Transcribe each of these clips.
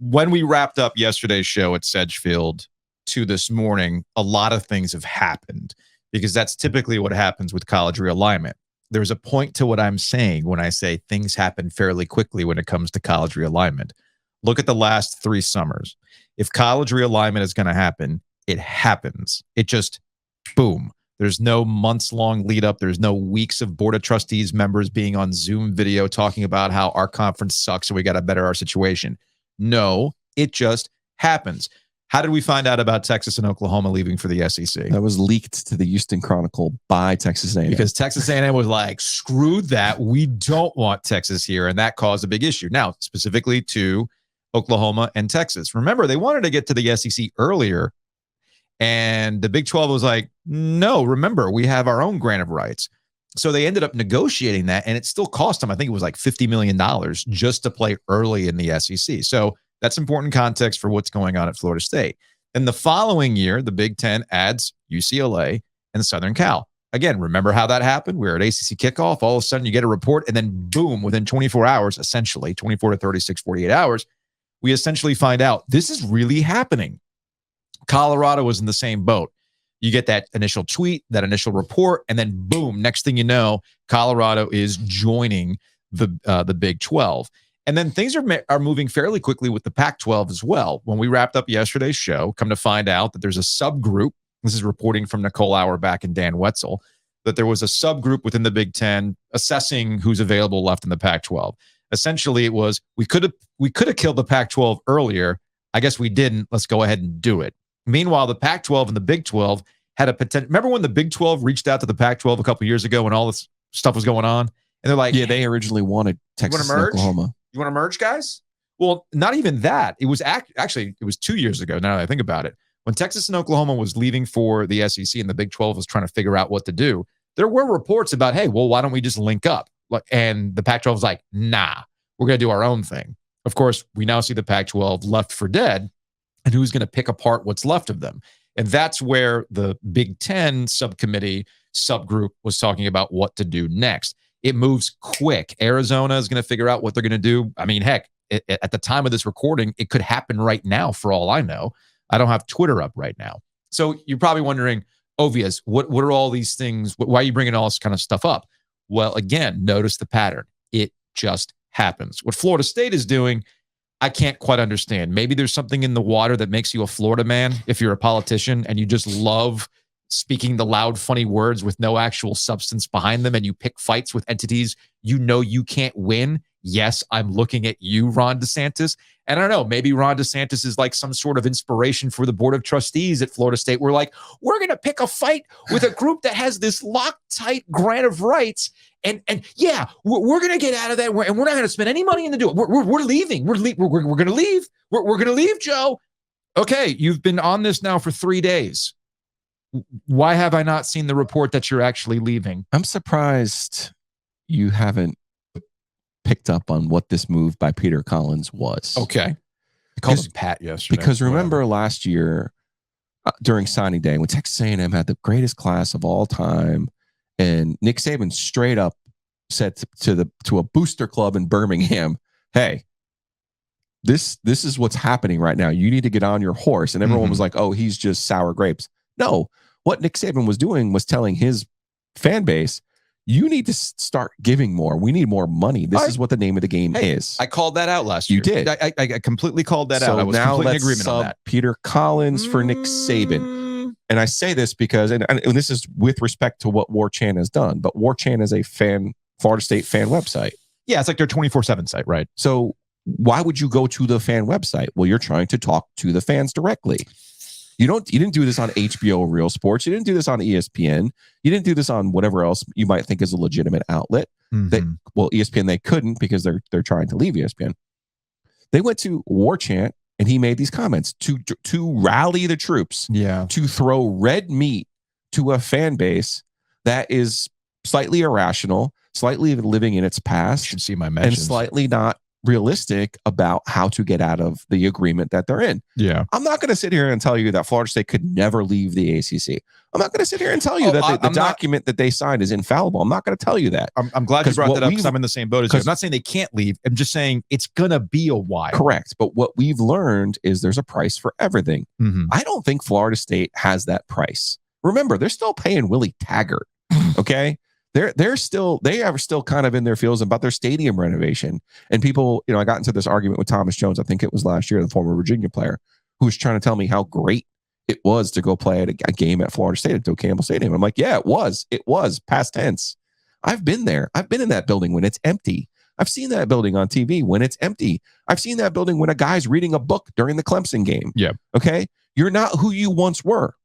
when we wrapped up yesterday's show at Sedgefield to this morning, a lot of things have happened because that's typically what happens with college realignment. There's a point to what I'm saying when I say things happen fairly quickly when it comes to college realignment. Look at the last 3 summers. If college realignment is going to happen, it happens. It just, boom. There's no months-long lead up. There's no weeks of Board of Trustees members being on Zoom video talking about how our conference sucks and we got to better our situation. No, it just happens. How did we find out about Texas and Oklahoma leaving for the SEC? That was leaked to the Houston Chronicle by Texas A&M. Because Texas A&M was like, screw that. We don't want Texas here. And that caused a big issue. Now, specifically to Oklahoma and Texas. Remember, they wanted to get to the SEC earlier. And the Big 12 was like, no, remember, we have our own grant of rights. So they ended up negotiating that, and it still cost them, I think it was like $50 million just to play early in the SEC. So that's important context for what's going on at Florida State. And the following year, the Big 10 adds UCLA and Southern Cal. Again, remember how that happened? We're at ACC kickoff. All of a sudden, you get a report, and then boom, within 24 hours, essentially 24 to 36, 48 hours, we essentially find out this is really happening. Colorado was in the same boat. You get that initial tweet, that initial report, and then boom, next thing you know, Colorado is joining the Big 12. And then things are moving fairly quickly with the Pac-12 as well. When we wrapped up yesterday's show, come to find out that there's a subgroup. This is reporting from Nicole Auerbach and Dan Wetzel, that there was a subgroup within the Big 10 assessing who's available left in the Pac-12. Essentially, it was, we could have killed the Pac-12 earlier. I guess we didn't. Let's go ahead and do it. Meanwhile, the Pac-12 and the Big 12 had a potential. Remember when the Big 12 reached out to the Pac-12 a couple years ago when all this stuff was going on? And they're like, yeah, they originally wanted Texas and Oklahoma. You want to merge, guys? Well, not even that. It was actually, it was 2 years ago, now that I think about it. When Texas and Oklahoma was leaving for the SEC and the Big 12 was trying to figure out what to do, there were reports about, hey, well, why don't we just link up? And the Pac-12 was like, nah, we're going to do our own thing. Of course, we now see the Pac-12 left for dead. And who's going to pick apart what's left of them? And that's where the Big 10 subcommittee subgroup was talking about what to do next. It moves quick. Arizona is going to figure out what they're going to do. I mean, heck, at the time of this recording, it could happen right now for all I know. I don't have Twitter up right now. So you're probably wondering, Ovies, what are all these things? Why are you bringing all this kind of stuff up? Well, again, notice the pattern. It just happens. What Florida State is doing, I can't quite understand. Maybe there's something in the water that makes you a Florida man if you're a politician and you just love speaking the loud, funny words with no actual substance behind them, and you pick fights with entities you know you can't win. Yes, I'm looking at you, Ron DeSantis. And I don't know, maybe Ron DeSantis is like some sort of inspiration for the Board of Trustees at Florida State. We're like, we're going to pick a fight with a group that has this Loctite grant of rights. And yeah, we're going to get out of that, and we're not going to spend any money in the deal. We're leaving. We're going to leave. We're going to leave, Joe. Okay, you've been on this now for 3 days. Why have I not seen the report that you're actually leaving? I'm surprised you haven't picked up on what this move by Peter Collins was. Okay. I called him Pat yesterday. Because remember last year during signing day when Texas A&M had the greatest class of all time, and Nick Saban straight up said to a booster club in Birmingham, hey, this is what's happening right now. You need to get on your horse. And everyone was like, oh, he's just sour grapes. No, what Nick Saban was doing was telling his fan base, you need to start giving more. We need more money. This is what the name of the game is. I called that out last year. You did. I completely called that out. I was completely in agreement on that. Peter Collins for Nick Saban. And I say this because, and this is with respect to what War Chant has done, but War Chant is a Florida State fan website. Yeah, it's like their 24/7 site, right? So why would you go to the fan website? Well, you're trying to talk to the fans directly. You didn't do this on HBO Real Sports. You didn't do this on ESPN. You didn't do this on whatever else you might think is a legitimate outlet. ESPN, they couldn't because they're trying to leave ESPN. They went to War Chant and he made these comments to rally the troops. Yeah. To throw red meat to a fan base that is slightly irrational, slightly living in its past. You should see my mentions. And slightly not realistic about how to get out of the agreement that they're in. Yeah. I'm not going to sit here and tell you that Florida State could never leave the ACC. I'm not going to sit here and tell you that the document that they signed is infallible. I'm not going to tell you that. I'm glad you brought that up because I'm in the same boat as you. I'm not saying they can't leave. I'm just saying it's going to be a while. Correct. But what we've learned is there's a price for everything. Mm-hmm. I don't think Florida State has that price. Remember, they're still paying Willie Taggart. Okay. They are still kind of in their feels about their stadium renovation. And people, I got into this argument with Thomas Jones, I think it was last year, the former Virginia player, who was trying to tell me how great it was to go play at a game at Florida State, at Doak Campbell Stadium. I'm like, yeah, it was past tense. I've been there. I've been in that building when it's empty. I've seen that building on TV when it's empty. I've seen that building when a guy's reading a book during the Clemson game. Yeah. Okay. You're not who you once were.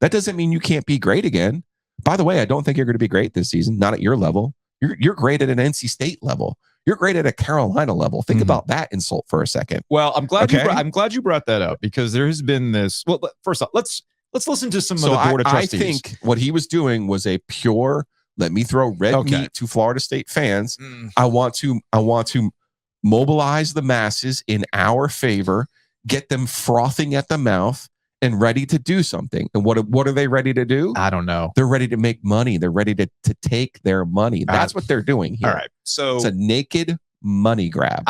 That doesn't mean you can't be great again. By the way, I don't think you're going to be great this season. Not at your level. You're great at an NC State level. You're great at a Carolina level. Think about that insult for a second. Well, I'm glad you brought that up because there has been this. Well, first off, let's listen to some of the board of trustees. I think what he was doing was a pure. Let me throw red meat to Florida State fans. I want to mobilize the masses in our favor, get them frothing at the mouth and ready to do something. And what are they ready to do? I don't know. They're ready to make money. They're ready to take their money. That's what they're doing here. All right. So it's a naked money grab.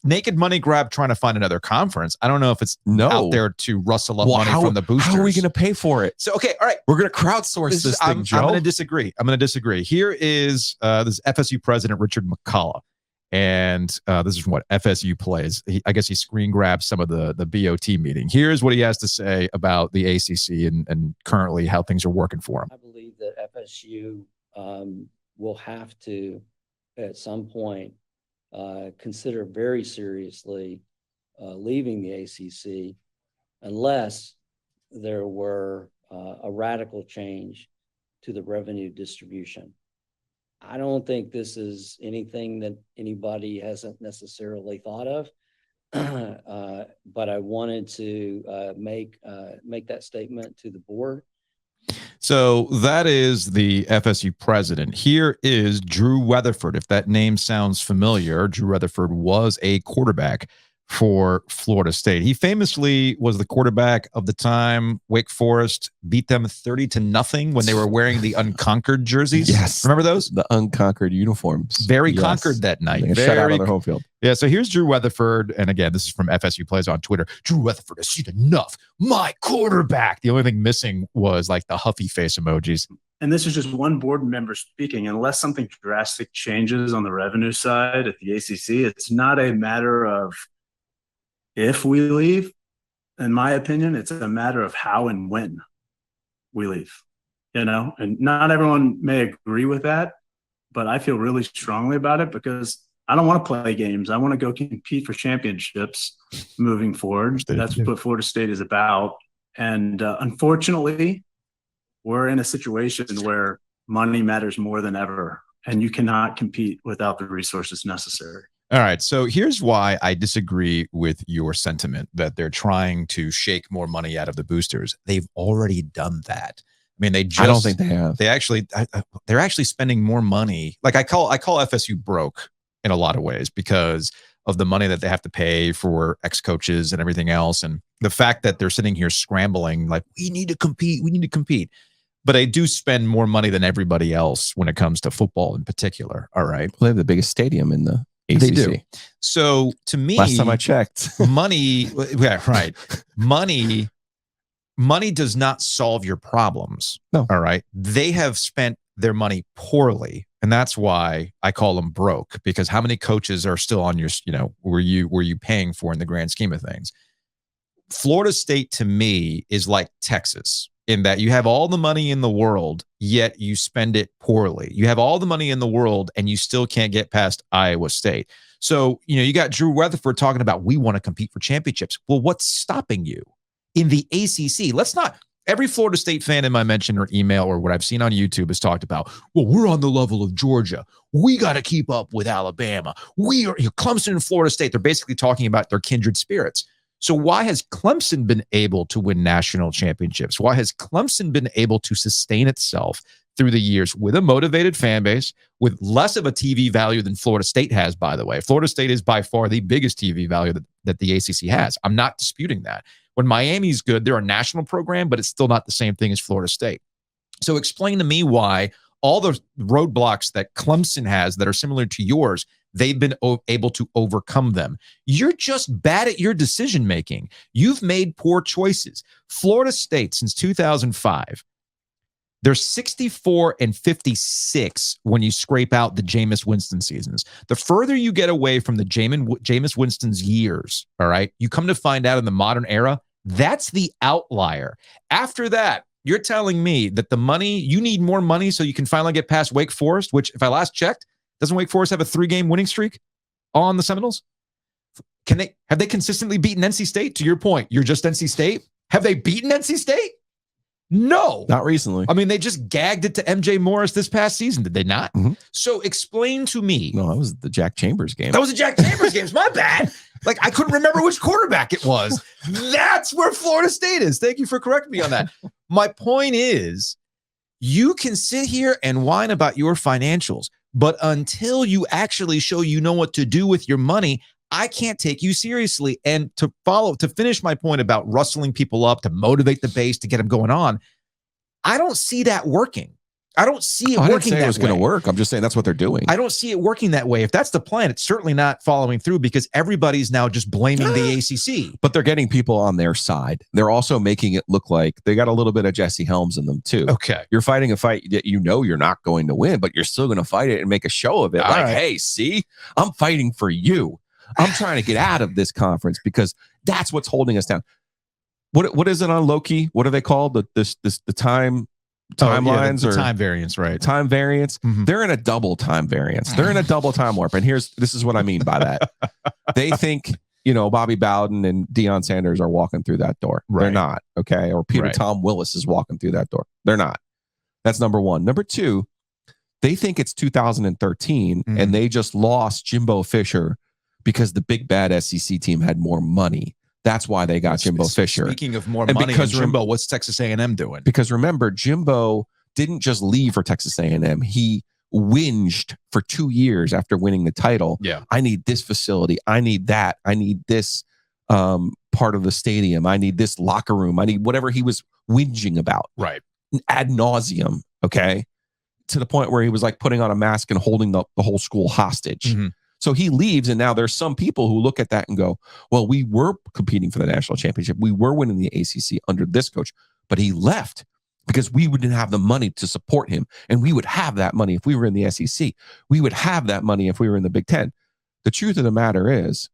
Naked money grab trying to find another conference. I don't know if it's out there to rustle up money from the boosters. How are we going to pay for it? So, okay. All right. We're going to crowdsource this thing, Joe. I'm going to disagree. Here is this FSU president, Richard McCullough. And this is from what FSU plays. I guess he screen grabbed some of the BOT meeting. Here's what he has to say about the ACC and currently how things are working for him. I believe that FSU will have to, at some point, consider very seriously leaving the ACC unless there were a radical change to the revenue distribution. I don't think this is anything that anybody hasn't necessarily thought of, but I wanted to make that statement to the board. So that is the FSU president. Here is Drew Weatherford. If that name sounds familiar, Drew Weatherford was a quarterback for Florida State. He famously was the quarterback of the time Wake Forest beat them 30-0 when they were wearing the unconquered jerseys. Yes. Remember those? The unconquered uniforms. Very conquered that night. Shut out of their home field. Yeah, so here's Drew Weatherford. And again, this is from FSU Plays on Twitter. Drew Weatherford has seen enough. My quarterback. The only thing missing was like the huffy face emojis. And this is just one board member speaking. Unless something drastic changes on the revenue side at the ACC, it's not a matter of if we leave. In my opinion, it's a matter of how and when we leave, and not everyone may agree with that, but I feel really strongly about it because I don't want to play games. I want to go compete for championships moving forward. That's what Florida State is about. And unfortunately, we're in a situation where money matters more than ever, and you cannot compete without the resources necessary. All right. So here's why I disagree with your sentiment that they're trying to shake more money out of the boosters. They've already done that. I mean, I don't think they have. They're actually spending more money. Like I call FSU broke in a lot of ways because of the money that they have to pay for ex-coaches and everything else. And the fact that they're sitting here scrambling, like, we need to compete. But they do spend more money than everybody else when it comes to football in particular. All right. Well, they have the biggest stadium in the ACC. They do. So to me, last time I checked, money does not solve your problems. No. All right. They have spent their money poorly. And that's why I call them broke, because how many coaches are still on your, were you paying for in the grand scheme of things? Florida State to me is like Texas, in that you have all the money in the world, yet you spend it poorly. You have all the money in the world and you still can't get past Iowa State. So, you got Drew Weatherford talking about, we want to compete for championships. Well, what's stopping you in the ACC? Every Florida State fan in my mention or email or what I've seen on YouTube has talked about, well, we're on the level of Georgia. We got to keep up with Alabama. We are Clemson and Florida State. They're basically talking about their kindred spirits. So why has Clemson been able to win national championships? Why has Clemson been able to sustain itself through the years with a motivated fan base, with less of a TV value than Florida State has, by the way. Florida State is by far the biggest TV value that the ACC has. I'm not disputing that. When Miami's good, they're a national program, but it's still not the same thing as Florida State. So explain to me why all the roadblocks that Clemson has that are similar to yours, they've been able to overcome them. You're just bad at your decision making. You've made poor choices. Florida State, since 2005, they're 64-56 when you scrape out the Jameis Winston seasons. The further you get away from the Jameis Winston's years, all right, you come to find out in the modern era, that's the outlier. After that, you're telling me that the money, you need more money so you can finally get past Wake Forest, which, if I last checked, doesn't Wake Forest have a 3-game winning streak on the Seminoles? Have they consistently beaten NC State? To your point, you're just NC State. Have they beaten NC State? No. Not recently. I mean, they just gagged it to MJ Morris this past season, did they not? Mm-hmm. So explain to me. No, that was the Jack Chambers game. That was a Jack Chambers game. It's my bad. Like, I couldn't remember which quarterback it was. That's where Florida State is. Thank you for correcting me on that. My point is, you can sit here and whine about your financials, but until you actually show you know what to do with your money, I can't take you seriously. And to finish my point about rustling people up, to motivate the base, to get them going on, I don't see that working. I don't see it working that way. I didn't say it was going to work. I'm just saying that's what they're doing. I don't see it working that way. If that's the plan, it's certainly not following through because everybody's now just blaming the ACC. But they're getting people on their side. They're also making it look like they got a little bit of Jesse Helms in them too. Okay. You're fighting a fight that you know you're not going to win, but you're still going to fight it and make a show of it. All like, right. Hey, see, I'm fighting for you. I'm trying to get out of this conference because that's what's holding us down. What is it on Loki? What are they called? The timelines or time variance, right? Time variance. Mm-hmm. They're in a double time variance. They're in a double time warp. And this is what I mean by that. They think, Bobby Bowden and Deion Sanders are walking through that door. Right. They're not. Okay. Or Peter Tom Willis is walking through that door. They're not. That's number one. Number two, they think it's 2013 and they just lost Jimbo Fisher because the big bad SEC team had more money. That's why they got Jimbo Fisher. Speaking of more money, because Jimbo, what's Texas A&M doing? Because remember, Jimbo didn't just leave for Texas A&M. He whinged for 2 years after winning the title. Yeah, I need this facility. I need that. I need this part of the stadium. I need this locker room. I need whatever he was whinging about. Right. Ad nauseum. Okay. To the point where he was like putting on a mask and holding the whole school hostage. Mm-hmm. So he leaves, and now there's some people who look at that and go, well, we were competing for the national championship. We were winning the ACC under this coach, but he left because we wouldn't have the money to support him. And we would have that money if we were in the SEC. We would have that money if we were in the Big Ten. The truth of the matter is,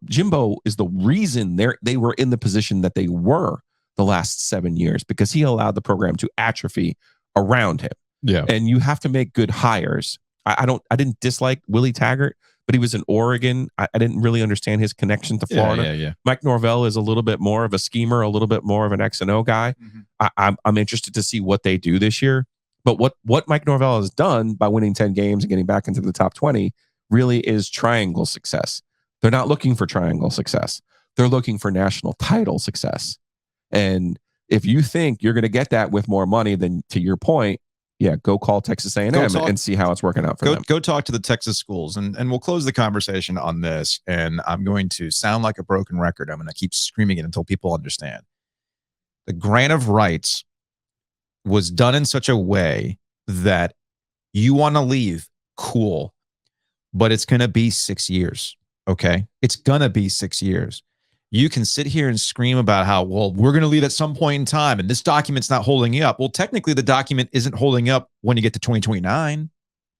Jimbo is the reason they were in the position that they were the last 7 years, because he allowed the program to atrophy around him. Yeah. And you have to make good hires. I didn't dislike Willie Taggart, but he was in Oregon. I didn't really understand his connection to Florida. Yeah. Mike Norvell is a little bit more of a schemer, a little bit more of an X&O guy. Mm-hmm. I'm interested to see what they do this year. But what Mike Norvell has done by winning 10 games and getting back into the top 20 really is triangle success. They're not looking for triangle success. They're looking for national title success. And if you think you're going to get that with more money, then to your point, yeah, go call Texas A&M and see how it's working out for them. Go talk to the Texas schools, and we'll close the conversation on this. And I'm going to sound like a broken record. I'm going to keep screaming it until people understand. The grant of rights was done in such a way that you want to leave, cool, but it's going to be 6 years, okay? It's going to be 6 years. You can sit here and scream about how, well, we're going to leave at some point in time and this document's not holding you up. Well, technically the document isn't holding up when you get to 2029,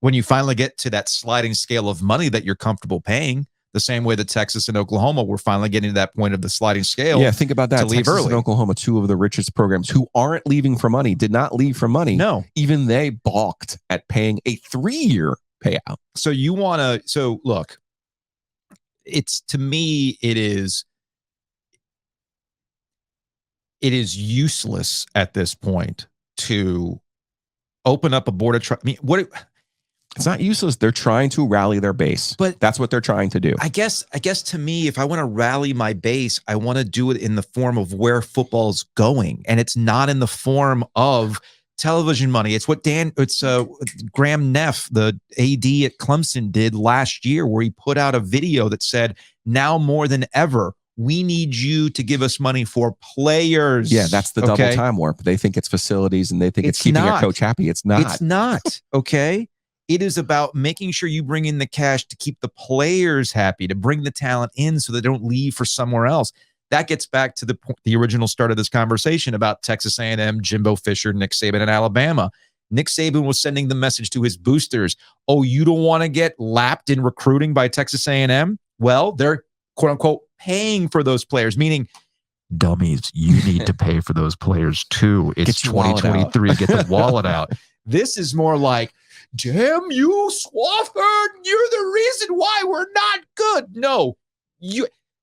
when you finally get to that sliding scale of money that you're comfortable paying, the same way that Texas and Oklahoma were finally getting to that point of the sliding scale. Yeah, think about that. To leave Texas early. And Oklahoma, two of the richest programs who aren't leaving for money, did not leave for money. No. Even they balked at paying a 3-year payout. So you want to, so look, to me, it is useless at this point to open up a board of trust. I mean, it's not useless. They're trying to rally their base, but that's what they're trying to do. I guess to me, if I want to rally my base, I want to do it in the form of where football's going. And it's not in the form of television money. It's what Graham Neff, the AD at Clemson, did last year, where he put out a video that said, now more than ever, we need you to give us money for players. Yeah, that's the double time warp. They think it's facilities and they think it's keeping a coach happy. It's not. It's not. Okay. It is about making sure you bring in the cash to keep the players happy, to bring the talent in so they don't leave for somewhere else. That gets back to the original start of this conversation about Texas A&M, Jimbo Fisher, Nick Saban, and Alabama. Nick Saban was sending the message to his boosters, oh, you don't want to get lapped in recruiting by Texas A&M? Well, they're, quote unquote, paying for those players, meaning, dummies, you need to pay for those players too. It's 2023. Get the wallet out. This is more like, damn you, Swafford, you're the reason why we're not good. No,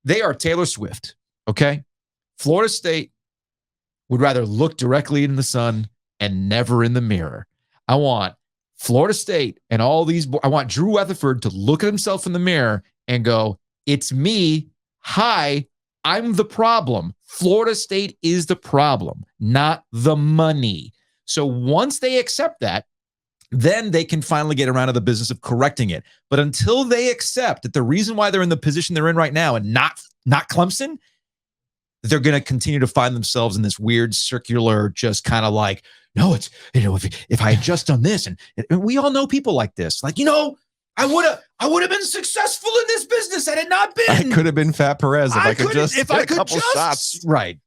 they are Taylor Swift, okay? Florida State would rather look directly in the sun and never in the mirror. I want Florida State and all these, I want Drew Weatherford to look at himself in the mirror and go, it's me. Hi, I'm the problem. Florida State is the problem, not the money. So once they accept that, then they can finally get around to the business of correcting it. But until they accept that the reason why they're in the position they're in right now and not Clemson, they're going to continue to find themselves in this weird circular, just kind of like, no, it's, if I had just done this, and we all know people like this, like, I would have been successful in this business had it not been. I could have been Fat Perez if I could just hit a couple shots. Right.